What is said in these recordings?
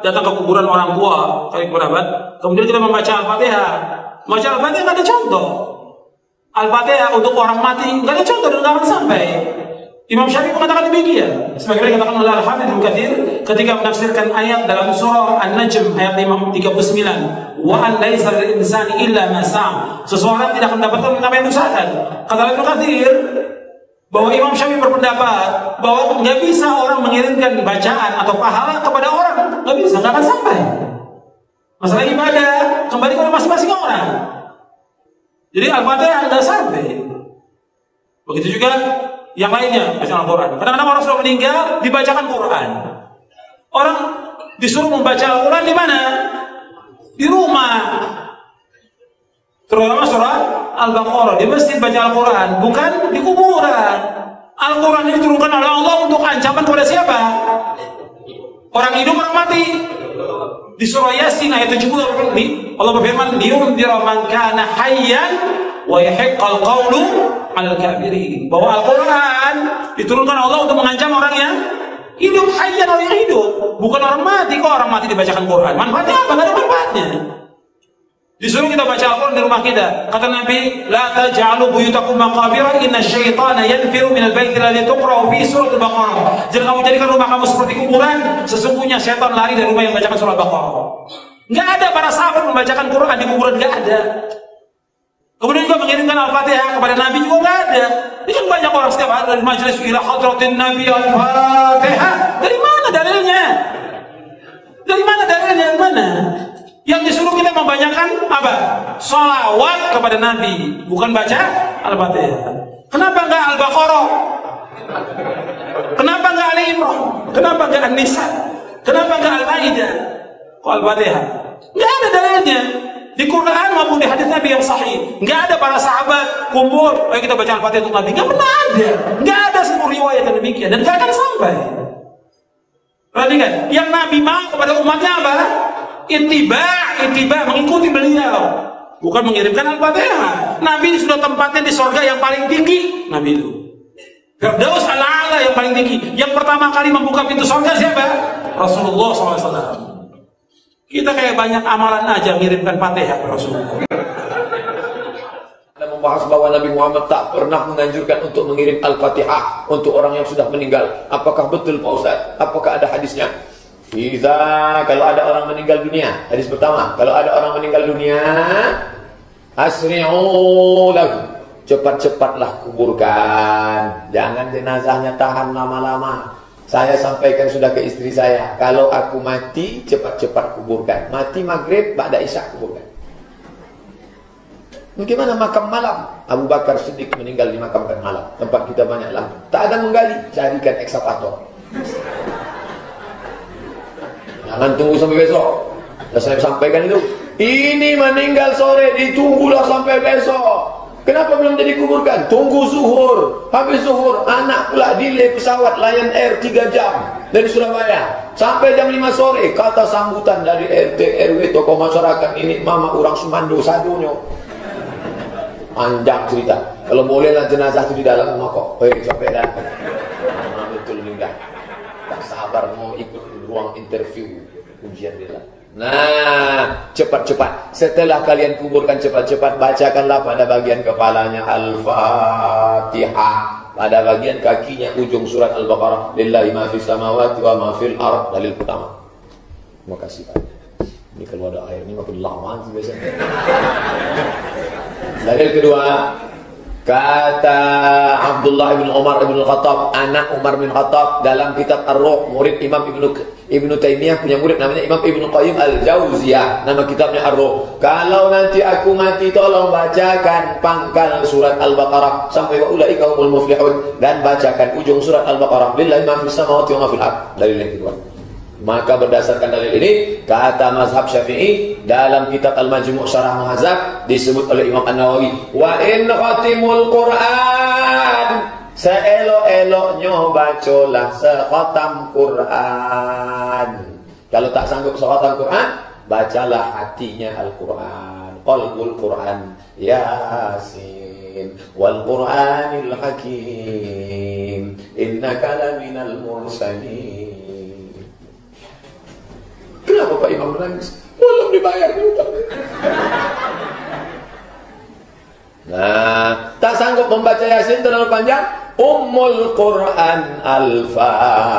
datang ke kuburan orang tua, kayak kerabat, kemudian kita membaca Al-Fatihah. Membaca Al-Fatihah nggak ada contoh. Al-Fatihah untuk orang mati nggak ada contoh dan nggak akan sampai. Imam Syafi'i mengatakan demikian. Sebagaimana dikatakan oleh Al-Hafidz Ibnu Katsir ketika menafsirkan ayat dalam surah An-Najm ayat 39, wa an laisa lil insani illa ma sa'a. Seseorang tidak akan mendapatkan apa yang diusahakan. Kata Ibnu Katsir bahwa Imam Syafi'i berpendapat bahwa nggak bisa orang mengirimkan bacaan atau pahala kepada orang, nggak bisa, nggak akan sampai. Masalah ibadah kembali kepada masing-masing orang. Jadi Al-Fatihah nggak sampai. Begitu juga yang lainnya, baca Al-Quran. Kadang-kadang orang sudah meninggal, dibacakan Quran. Orang disuruh membaca Al-Quran di mana? Di rumah. Terutama surah Al-Baqarah, di masjid baca Al-Quran, bukan di kuburan. Al-Quran ini diturunkan oleh Allah untuk ancaman kepada siapa? Orang hidup, orang mati. Di surah Yasin ayat 70 Allah berfirman, "Liyunzira man kana hayyan wa yahiqqal qawlu 'alal kafirin." Bahwa Al-Quran diturunkan Allah untuk mengancam orang yang hidup, hayyan, orang yang hidup, bukan orang mati. Kok orang mati dibacakan Quran? Manfaatnya apa? Tidak ada manfaatnya. Disuruh kita baca Al-Quran di rumah kita. Kata Nabi, "La taj'alu buyutakum maqabira, inna syaitana yanfiru minal baiti alladhi tuqra'u fi surah Al-Baqarah." Jangan kamu jadikan rumah kamu seperti kuburan, sesungguhnya setan lari dari rumah yang membacakan surah Al-Baqarah. Enggak ada para sahabat membacakan Quran di kuburan, enggak ada. Kemudian juga mengirimkan Al-Fatihah kepada Nabi juga enggak ada. Ini kan banyak orang setiap hari dari majelis ila hadratin Nabi Al-Fatihah. Dari mana dalilnya? Dari mana dalilnya? Dari mana? Yang disuruh kita membanyakan apa? Sholawat kepada Nabi, bukan baca Al-Fatihah. Kenapa enggak Al-Baqarah? Kenapa enggak Ali Imran? Kenapa enggak An-Nisa? Kenapa enggak Al-Maidah? Kok Al-Fatihah? Enggak ada dalilnya. Di Quran maupun di hadis Nabi yang sahih. Enggak ada para sahabat kumpul, ayo kita baca Al-Fatihah untuk Nabi. Enggak pernah ada. Enggak ada sebuah riwayat yang demikian dan enggak akan sampai. Perhatikan, yang Nabi mau kepada umatnya apa? Ittiba, mengikuti beliau, bukan mengirimkan Al-Fatihah. Nabi sudah tempatnya di surga yang paling tinggi. Nabi itu Firdaus al-A'la yang paling tinggi. Yang pertama kali membuka pintu surga siapa? Rasulullah SAW. Kita kayak banyak amalan aja mengirimkan Fatihah ke Rasulullah. Anda membahas bahwa Nabi Muhammad tak pernah menganjurkan untuk mengirim Al-Fatihah untuk orang yang sudah meninggal. Apakah betul Pak Ustaz? Apakah ada hadisnya? Kalau ada orang meninggal dunia, hadis pertama, kalau ada orang meninggal dunia, asri'u lahu, cepat-cepatlah kuburkan, jangan jenazahnya tahan lama-lama. Saya sampaikan sudah ke istri saya, kalau aku mati, cepat-cepat kuburkan. Mati maghrib, ba'da isya kuburkan. Bagaimana makam malam? Abu Bakar Siddiq meninggal di makam malam, tempat kita banyak lampu. Tak ada menggali, carikan ekskavator. Jangan tunggu sampai besok. Sudah saya sampaikan itu. Ini meninggal sore, ditunggulah sampai besok. Kenapa belum jadi kuburkan? Tunggu zuhur. Habis zuhur, anak pula delay pesawat Lion Air 3 jam dari Surabaya. Sampai jam 5 sore, kata sambutan dari RT, RW, tokoh masyarakat ini, mama orang Sumando sadunyo. Panjang cerita. Kalau bolehlah jenazah itu di dalam rumah kok. Hei, sampai dah. Betul meninggal. Tak sabar mau ikut ruang interview ujian dia. Nah, cepat-cepat. Setelah kalian kuburkan cepat-cepat, bacakanlah pada bagian kepalanya Al-Fatihah, pada bagian kakinya ujung surat Al-Baqarah. Lillahi ma fis samawati wa ma fil ardh. Dalil pertama. Terima kasih Pak. Ini kalau ada air ini makin lama sih biasanya. Dalil kedua, kata Abdullah bin Umar bin Khattab, anak Umar bin Khattab, dalam kitab Ar-Ruh, murid Imam Ibnu Taimiyah, punya murid namanya Imam Ibnu Qayyim Al-Jauziyah, nama kitabnya Ar-Ruh. Kalau nanti aku mati, tolong bacakan pangkal surat Al-Baqarah sampai wa ulaika humul muflihun, dan bacakan ujung surat Al-Baqarah. Lillahi ma fis samawati wa ma fil ardh. Dalil yang kedua. Maka berdasarkan dalil ini, kata mazhab Syafi'i dalam kitab Al-Majmu' Syarah Muhadzab, disebut oleh Imam An-Nawawi, wa in khatimul Qur'an, seelok-eloknya bacalah sekhatam Quran. Kalau tak sanggup sekhatam Quran, bacalah hatinya Al-Quran, qalbul Quran, Yasin wal Qur'anil Hakim innaka laminal mursalin. Imam nangis. Belum dibayar juga. Nah, tak sanggup membaca Yasin terlalu panjang, Ummul Quran Al-Fatihah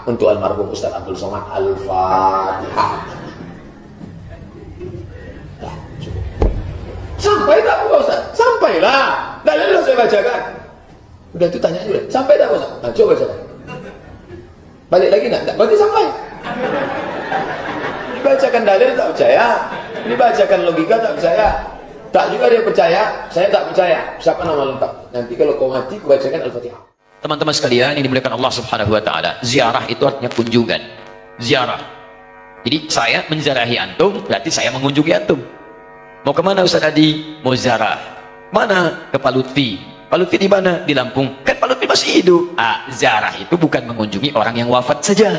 untuk almarhum Ustaz Abdul Somad. Al-Fatihah. Nah, sampai tak Ustaz? Sampailah. Dalil saya bacakan. Udah itu tanya sudah. Sampai tak Ustaz? Nah, coba coba. Balik lagi enggak? Berarti sampai. Dibacakan dalil tak percaya, dibacakan logika tak percaya. Tak juga dia percaya, saya tak percaya. Siapa nama lengkap? Nanti kalau kau mati, kau bacakan Al-Fatihah. Teman-teman sekalian yang dimuliakan Allah Subhanahu wa taala, ziarah itu artinya kunjungan. Ziarah. Jadi saya menziarahi antum, berarti saya mengunjungi antum. Mau ke mana Ustaz Adi? Mau ziarah. Mana? Ke Pak Lutfi. Pak Lutfi di mana? Di Lampung. Kan Pak Lutfi masih hidup. Ziarah itu bukan mengunjungi orang yang wafat saja.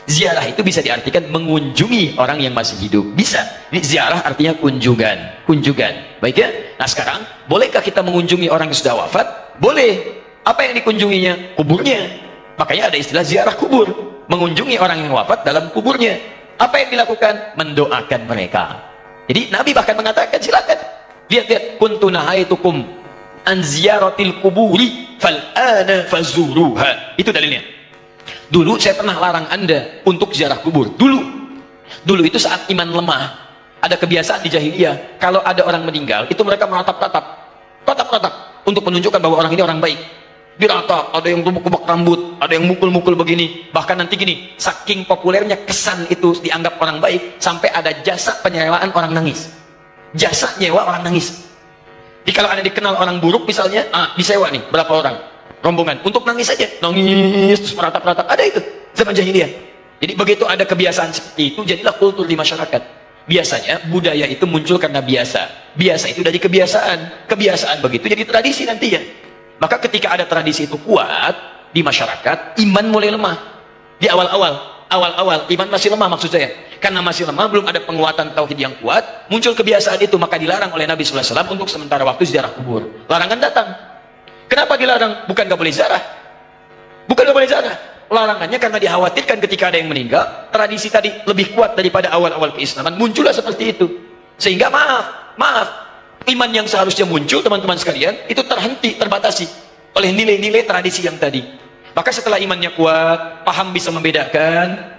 Ziarah itu bisa diartikan mengunjungi orang yang masih hidup. Bisa. Ini ziarah artinya kunjungan. Kunjungan. Baik ya? Nah sekarang, bolehkah kita mengunjungi orang yang sudah wafat? Boleh. Apa yang dikunjunginya? Kuburnya. Makanya ada istilah ziarah kubur. Mengunjungi orang yang wafat dalam kuburnya. Apa yang dilakukan? Mendoakan mereka. Jadi Nabi bahkan mengatakan, silakan. Lihat-lihat. Kuntu nahaitukum an ziyaratil kuburi fal'ana fazuruha. Itu dalilnya. Dulu saya pernah larang Anda untuk ziarah kubur. Dulu itu saat iman lemah. Ada kebiasaan di jahiliyah. Kalau ada orang meninggal, itu mereka meratap-ratap. Ratap-ratap. Untuk menunjukkan bahwa orang ini orang baik. Diratap. Ada yang rubuk-rubuk rambut. Ada yang mukul-mukul begini. Bahkan nanti gini. Saking populernya kesan itu dianggap orang baik. Sampai ada jasa penyewaan orang nangis. Jasa nyewa orang nangis. Jadi kalau Anda dikenal orang buruk misalnya. Disewa nih. Berapa orang? Rombongan untuk nangis saja, nangis terus meratap-ratap. Ada itu zaman jahiliyah. Jadi begitu ada kebiasaan seperti itu, jadilah kultur di masyarakat. Biasanya budaya itu muncul karena biasa. Biasa itu dari kebiasaan. Kebiasaan begitu jadi tradisi nantinya. Maka ketika ada tradisi itu kuat di masyarakat, iman mulai lemah. Di awal-awal iman masih lemah maksud saya. Karena masih lemah, belum ada penguatan tauhid yang kuat, muncul kebiasaan itu, maka dilarang oleh Nabi sallallahu alaihi wasallam untuk sementara waktu ziarah kubur. Larangan datang. Kenapa dilarang? Bukan gak boleh ziarah. Bukan gak boleh ziarah. Larangannya karena dikhawatirkan ketika ada yang meninggal, tradisi tadi lebih kuat daripada awal-awal keislaman, muncullah seperti itu. Sehingga maaf, iman yang seharusnya muncul teman-teman sekalian, itu terhenti, terbatasi oleh nilai-nilai tradisi yang tadi. Maka setelah imannya kuat, paham bisa membedakan,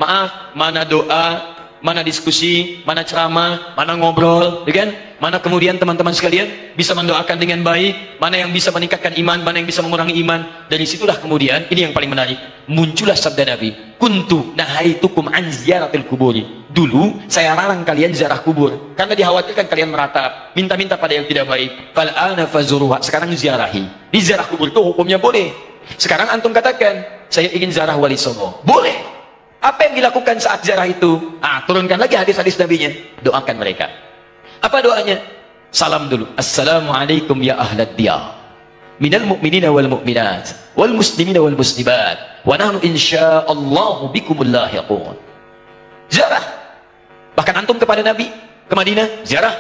mana doa, mana diskusi, mana ceramah, mana ngobrol, ya kan? Mana kemudian teman-teman sekalian bisa mendoakan dengan baik, mana yang bisa meningkatkan iman, mana yang bisa mengurangi iman. Dari situlah kemudian, ini yang paling menarik, muncullah sabda Nabi, kuntu nahaitukum an ziyaratil kuburi. Dulu saya larang kalian ziarah kubur karena dikhawatirkan kalian meratap, minta-minta pada yang tidak baik. Fal'ana fazuruha. Sekarang ziarahi. Di ziarah kubur itu hukumnya boleh. Sekarang antum katakan, saya ingin ziarah Wali Songo. Boleh. Apa yang dilakukan saat ziarah itu? Turunkan lagi hadis-hadis Nabinya. Doakan mereka. Apa doanya? Salam dulu. Assalamualaikum ya ahlad diyar. Minal mu'minina wal mu'minat. Wal muslimina wal muslimat. Wa nahnu insya'allahu bikumul lahiqun. Ziarah. Bahkan antum kepada Nabi. Ke Madinah. Ziarah.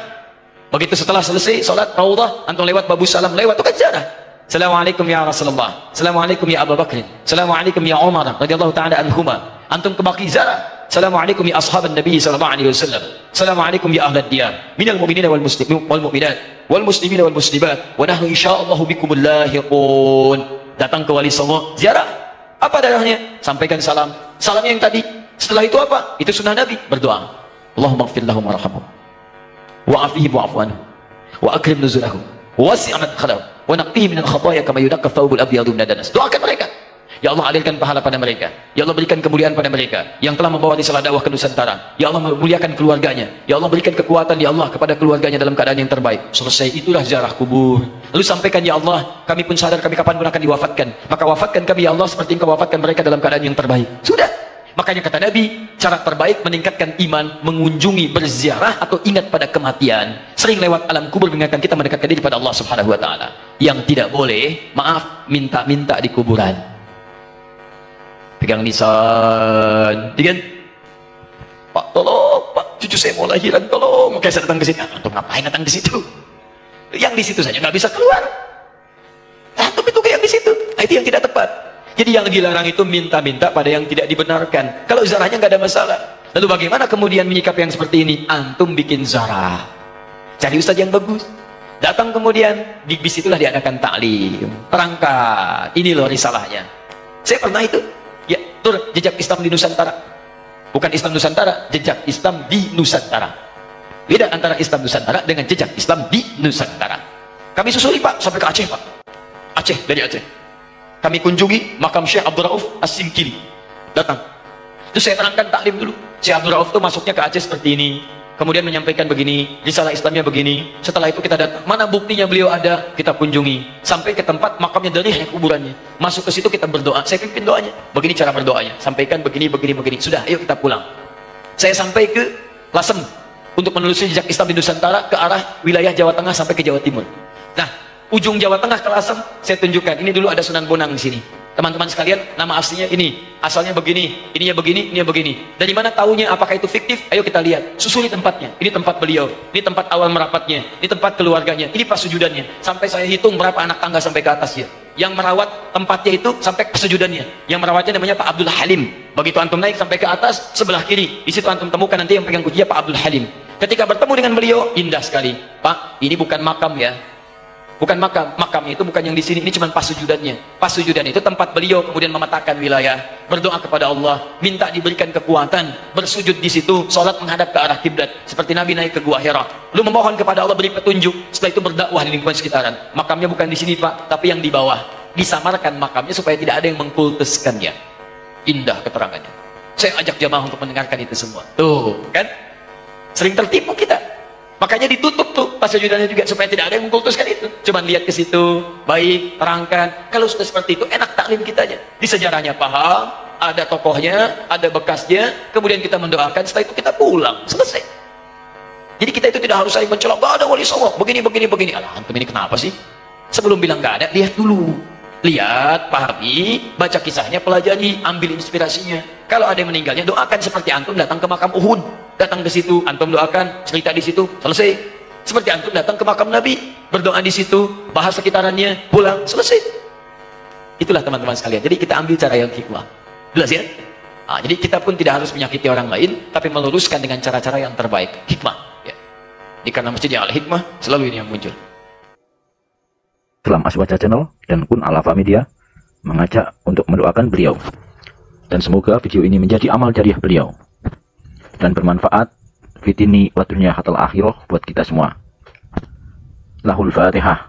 Begitu setelah selesai sholat Raudhah, antum lewat Babu Salam. Lewat itu kan ziarah. Assalamualaikum ya Rasulullah. Assalamualaikum ya Abu Bakr. Assalamualaikum ya Umar radhiyallahu ta'ala anhuma. Antum ke Baqi ziarah. Assalamualaikum ya ashaban Nabi sallallahu alaihi wasallam. Assalamualaikum ya ahlad diyar. Minal mu'minina wal muslimin wal mu'minat wal muslimina wal muslimat wa nahnu insyaallahu bikumul lahiqun. Datang ke Wali Songo, ziarah. Apa darahnya? Sampaikan salam. Salam yang tadi. Setelah itu apa? Itu sunnah Nabi. Berdoa. Allahumma ighfir lahum warhamhum. Wa afihim wa'fu anhum. Wa akrim nuzulahum. Wa wasi' madkhalahum. Wa naqihim minal khataaya kama yunaqqa thawbul abyadu minad danas. Doakan mereka. Ya Allah, alirkan pahala pada mereka. Ya Allah, berikan kemuliaan pada mereka yang telah membawa risalah dakwah ke Nusantara. Ya Allah, muliakan keluarganya. Ya Allah, berikan kekuatan ya Allah kepada keluarganya dalam keadaan yang terbaik. Selesai, itulah ziarah kubur. Lalu sampaikan, ya Allah, kami pun sadar kami kapan pun akan diwafatkan. Maka wafatkan kami ya Allah seperti Engkau wafatkan mereka dalam keadaan yang terbaik. Sudah. Makanya kata Nabi, cara terbaik meningkatkan iman, mengunjungi, berziarah atau ingat pada kematian. Sering lewat alam kubur mengingatkan kita mendekatkan diri pada Allah Subhanahu wa taala. Yang tidak boleh, maaf, minta-minta di kuburan. Pegang nisan, kan? Pak, tolong, Pak, cucu saya mau lahiran, tolong. Oke, saya datang ke sini. Untuk ngapain datang di situ? Yang di situ saja nggak bisa keluar. Itu yang di situ. Itu yang tidak tepat. Jadi yang dilarang itu minta-minta pada yang tidak dibenarkan. Kalau ziarahnya nggak ada masalah. Lalu bagaimana kemudian menyikapi yang seperti ini? Antum bikin zarah, cari ustadz yang bagus, datang kemudian di bis itulah diadakan taklim, terangkat, ini loh risalahnya. Saya pernah itu, ya, tur jejak Islam di Nusantara, bukan Islam Nusantara, jejak Islam di Nusantara. Beda antara Islam Nusantara dengan jejak Islam di Nusantara. Kami susuri Pak sampai ke Aceh Pak, Aceh, dari Aceh. Kami kunjungi makam Syekh Abdul Rauf As-Sinkili, datang. Itu saya terangkan taklim dulu. Syekh Abdul Rauf itu masuknya ke Aceh seperti ini, kemudian menyampaikan begini, risalah Islamnya begini. Setelah itu kita datang, mana buktinya beliau ada, kita kunjungi sampai ke tempat makamnya, dari kuburannya, masuk ke situ, kita berdoa. Saya pimpin doanya, begini cara berdoanya, sampaikan begini, sudah, ayo kita pulang. Saya sampai ke Lasem untuk menelusuri jejak Islam di Nusantara ke arah wilayah Jawa Tengah sampai ke Jawa Timur. Nah, ujung Jawa Tengah ke Lasem saya tunjukkan, ini dulu ada Sunan Bonang di sini. Teman-teman sekalian, nama aslinya ini, asalnya begini, ininya begini, ininya begini. Dari mana tahunya apakah itu fiktif? Ayo kita lihat, susuri tempatnya. Ini tempat beliau, ini tempat awal merapatnya, ini tempat keluarganya, ini pasujudannya. Sampai saya hitung berapa anak tangga sampai ke atasnya. Yang merawat tempatnya itu sampai pasujudannya. Yang merawatnya namanya Pak Abdul Halim. Begitu antum naik sampai ke atas, sebelah kiri, di situ antum temukan nanti yang pegang kuncinya Pak Abdul Halim. Ketika bertemu dengan beliau, indah sekali. Pak, ini bukan makam ya. Bukan makam, makamnya itu bukan yang di sini, ini cuma pasujudannya. Pasujudan itu tempat beliau kemudian memetakan wilayah, berdoa kepada Allah, minta diberikan kekuatan, bersujud di situ, sholat menghadap ke arah kiblat, seperti Nabi naik ke Gua Hira. Lalu memohon kepada Allah beri petunjuk, setelah itu berdakwah di lingkungan sekitaran. Makamnya bukan di sini Pak, tapi yang di bawah. Disamarkan makamnya supaya tidak ada yang mengkultuskannya. Indah keterangannya. Saya ajak jamaah untuk mendengarkan itu semua. Tuh, kan? Sering tertipu kita. Makanya ditutup tuh pasujudannya juga supaya tidak ada yang mengkultuskan itu. Cuman lihat ke situ, baik, terangkan. Kalau sudah seperti itu enak taklim kitanya. Di sejarahnya paham, ada tokohnya, ada bekasnya, kemudian kita mendoakan, setelah itu kita pulang, selesai. Jadi kita itu tidak harus saling mencolok, gak ada wali songo, begini. Alah, antum ini kenapa sih? Sebelum bilang gak ada, lihat dulu. Lihat, pahami, baca kisahnya, pelajari, ambil inspirasinya. Kalau ada yang meninggalnya, doakan seperti antum datang ke makam Uhud. Datang ke situ, antum doakan, cerita di situ, selesai. Seperti antum datang ke makam Nabi, berdoa di situ, bahas sekitarannya, pulang, selesai. Itulah teman-teman sekalian. Jadi kita ambil cara yang hikmah. Jelas ya? Nah, jadi kita pun tidak harus menyakiti orang lain, tapi meluruskan dengan cara-cara yang terbaik. Hikmah. Ya. Jadi karena masjid yang al-hikmah, selalu ini yang muncul. Islam Aswaja Channel dan Kun Alafa Media mengajak untuk mendoakan beliau. Dan semoga video ini menjadi amal jariah beliau. Dan bermanfaat fitini wa dunya hatal akhirah buat kita semua. Lahul Fatihah.